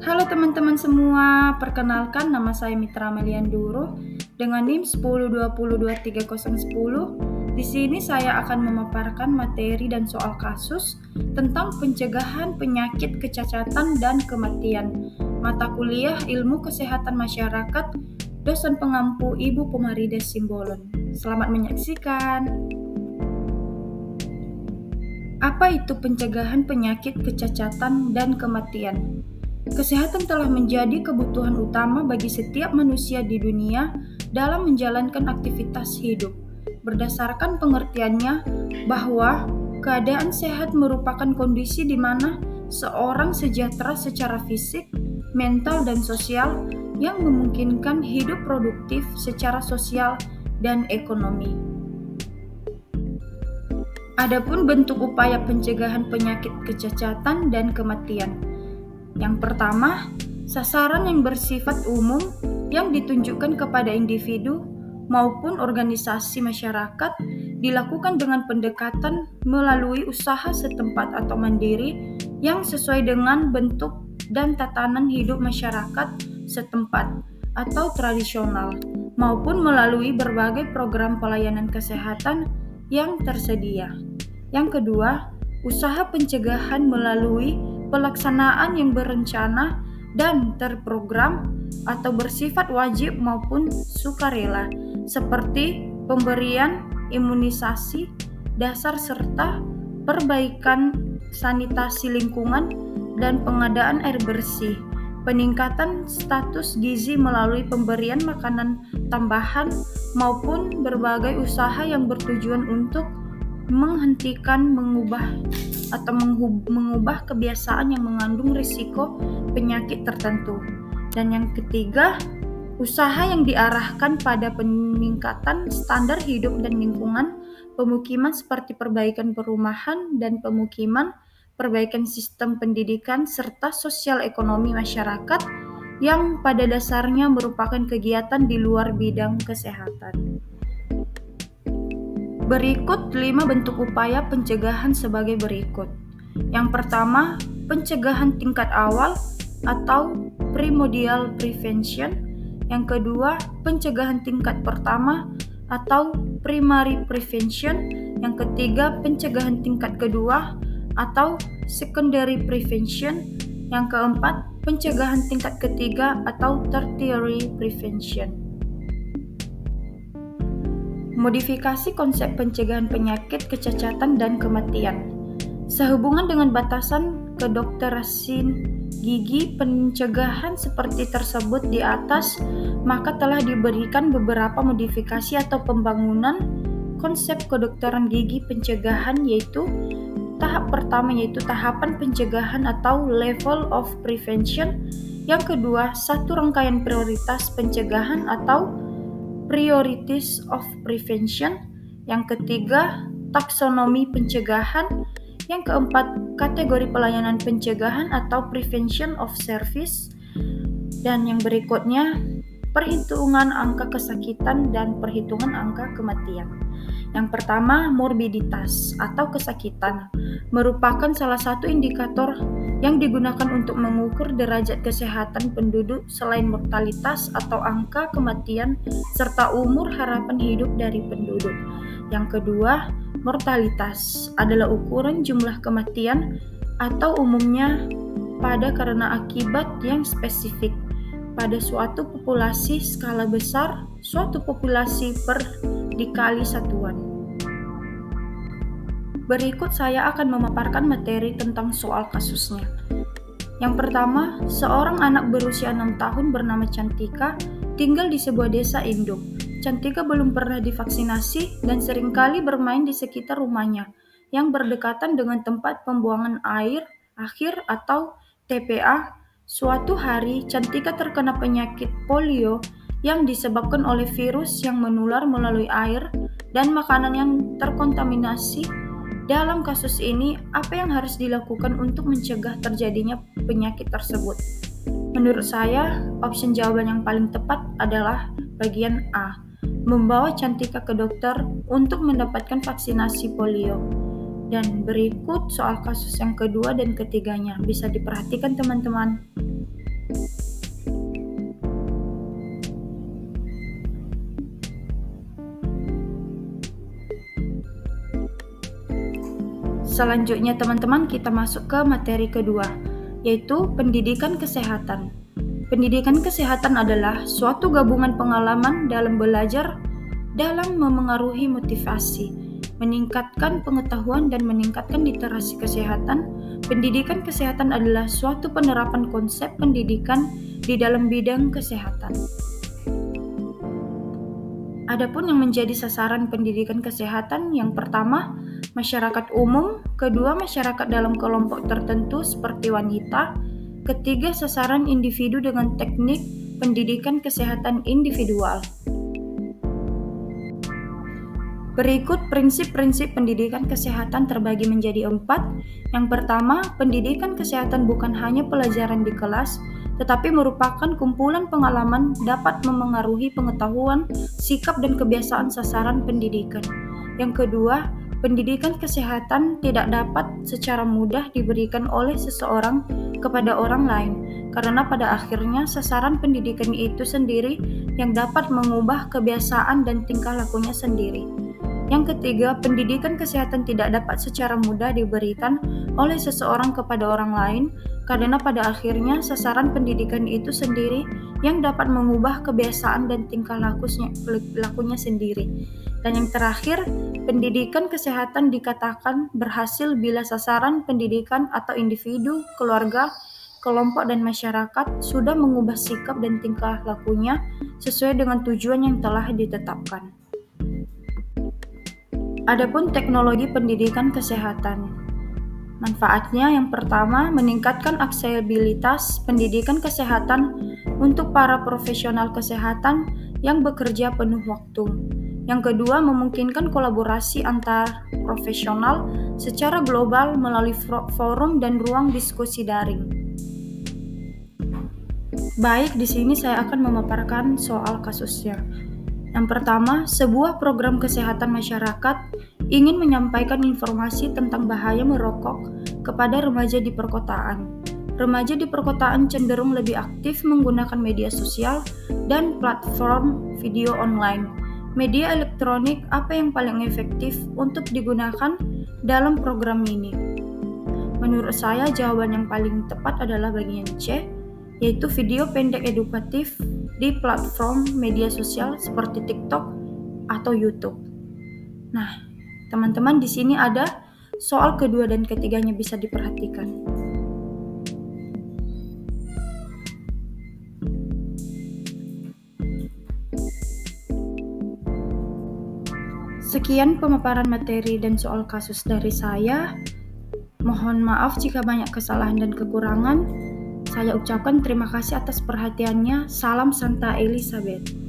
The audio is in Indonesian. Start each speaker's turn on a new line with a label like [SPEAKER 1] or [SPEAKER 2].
[SPEAKER 1] Halo teman-teman semua, perkenalkan nama saya Mitra Melianduro dengan NIM 10202310. Di sini saya akan memaparkan materi dan soal kasus tentang pencegahan penyakit kecacatan dan kematian. Mata kuliah Ilmu Kesehatan Masyarakat, dosen pengampu Ibu Pemarides Simbolon. Selamat menyaksikan. Apa itu pencegahan penyakit kecacatan dan kematian? Kesehatan telah menjadi kebutuhan utama bagi setiap manusia di dunia dalam menjalankan aktivitas hidup. Berdasarkan pengertiannya bahwa keadaan sehat merupakan kondisi di mana seorang sejahtera secara fisik, mental, dan sosial yang memungkinkan hidup produktif secara sosial dan ekonomi. Adapun bentuk upaya pencegahan penyakit kecacatan dan kematian. Yang pertama, sasaran yang bersifat umum yang ditunjukkan kepada individu maupun organisasi masyarakat dilakukan dengan pendekatan melalui usaha setempat atau mandiri yang sesuai dengan bentuk dan tatanan hidup masyarakat setempat atau tradisional, maupun melalui berbagai program pelayanan kesehatan yang tersedia. Yang kedua, usaha pencegahan melalui pelaksanaan yang berencana dan terprogram atau bersifat wajib maupun sukarela, seperti pemberian imunisasi dasar serta perbaikan sanitasi lingkungan dan pengadaan air bersih, peningkatan status gizi melalui pemberian makanan tambahan, maupun berbagai usaha yang bertujuan untuk menghentikan mengubah kebiasaan yang mengandung risiko penyakit tertentu. Dan yang ketiga, usaha yang diarahkan pada peningkatan standar hidup dan lingkungan pemukiman seperti perbaikan perumahan dan pemukiman, perbaikan sistem pendidikan, serta sosial ekonomi masyarakat yang pada dasarnya merupakan kegiatan di luar bidang kesehatan. Berikut 5 bentuk upaya pencegahan sebagai berikut. Yang pertama, pencegahan tingkat awal atau primordial prevention. Yang kedua, pencegahan tingkat pertama atau primary prevention. Yang ketiga, pencegahan tingkat kedua atau secondary prevention. Yang keempat, pencegahan tingkat ketiga atau tertiary prevention. Modifikasi konsep pencegahan penyakit kecacatan dan kematian. Sehubungan dengan batasan kedokteran gigi pencegahan seperti tersebut di atas, maka telah diberikan beberapa modifikasi atau pembangunan konsep kedokteran gigi pencegahan, yaitu tahap pertama yaitu tahapan pencegahan atau level of prevention. Yang kedua, satu rangkaian prioritas pencegahan atau priorities of prevention. Yang ketiga, taksonomi pencegahan. Yang keempat, kategori pelayanan pencegahan atau prevention of service. Dan yang berikutnya, perhitungan angka kesakitan dan perhitungan angka kematian. Yang pertama, morbiditas atau kesakitan merupakan salah satu indikator yang digunakan untuk mengukur derajat kesehatan penduduk selain mortalitas atau angka kematian serta umur harapan hidup dari penduduk. Yang kedua, mortalitas adalah ukuran jumlah kematian atau umumnya pada karena akibat yang spesifik pada suatu populasi skala besar, suatu populasi per dikali satuan. Berikut saya akan memaparkan materi tentang soal kasusnya. Yang pertama, seorang anak berusia 6 tahun bernama Cantika tinggal di sebuah desa induk. Cantika belum pernah divaksinasi dan seringkali bermain di sekitar rumahnya yang berdekatan dengan tempat pembuangan air akhir atau TPA. Suatu hari, Cantika terkena penyakit polio yang disebabkan oleh virus yang menular melalui air dan makanan yang terkontaminasi. Dalam kasus ini, apa yang harus dilakukan untuk mencegah terjadinya penyakit tersebut? Menurut saya, opsi jawaban yang paling tepat adalah bagian A, membawa Cantika ke dokter untuk mendapatkan vaksinasi polio. Dan berikut soal kasus yang kedua dan ketiganya, bisa diperhatikan teman-teman. Selanjutnya teman-teman, kita masuk ke materi kedua, yaitu pendidikan kesehatan. Pendidikan kesehatan adalah suatu gabungan pengalaman dalam belajar dalam memengaruhi motivasi, meningkatkan pengetahuan dan meningkatkan literasi kesehatan. Pendidikan kesehatan adalah suatu penerapan konsep pendidikan di dalam bidang kesehatan. Adapun yang menjadi sasaran pendidikan kesehatan, yang pertama, masyarakat umum, kedua, masyarakat dalam kelompok tertentu seperti wanita, ketiga, sasaran individu dengan teknik pendidikan kesehatan individual. Berikut prinsip-prinsip pendidikan kesehatan terbagi menjadi 4. Yang pertama, pendidikan kesehatan bukan hanya pelajaran di kelas, tetapi merupakan kumpulan pengalaman dapat memengaruhi pengetahuan, sikap, dan kebiasaan sasaran pendidikan. Yang kedua, pendidikan kesehatan tidak dapat secara mudah diberikan oleh seseorang kepada orang lain, karena pada akhirnya sasaran pendidikan itu sendiri yang dapat mengubah kebiasaan dan tingkah lakunya sendiri. Yang ketiga, pendidikan kesehatan tidak dapat secara mudah diberikan oleh seseorang kepada orang lain, karena pada akhirnya sasaran pendidikan itu sendiri yang dapat mengubah kebiasaan dan tingkah lakunya sendiri. Dan yang terakhir, pendidikan kesehatan dikatakan berhasil bila sasaran pendidikan atau individu, keluarga, kelompok, dan masyarakat sudah mengubah sikap dan tingkah lakunya sesuai dengan tujuan yang telah ditetapkan. Adapun teknologi pendidikan kesehatan. Manfaatnya yang pertama, meningkatkan aksesibilitas pendidikan kesehatan untuk para profesional kesehatan yang bekerja penuh waktu. Yang kedua, memungkinkan kolaborasi antar profesional secara global melalui forum dan ruang diskusi daring. Baik, di sini saya akan memaparkan soal kasusnya. Yang pertama, sebuah program kesehatan masyarakat ingin menyampaikan informasi tentang bahaya merokok kepada remaja di perkotaan. Remaja di perkotaan cenderung lebih aktif menggunakan media sosial dan platform video online. Media elektronik apa yang paling efektif untuk digunakan dalam program ini? Menurut saya, jawaban yang paling tepat adalah bagian C, yaitu video pendek edukatif di platform media sosial seperti TikTok atau YouTube. Nah, teman-teman, di sini ada soal kedua dan ketiganya, bisa diperhatikan. Sekian pemaparan materi dan soal kasus dari saya. Mohon maaf jika banyak kesalahan dan kekurangan. Saya ucapkan terima kasih atas perhatiannya. Salam Santa Elizabeth.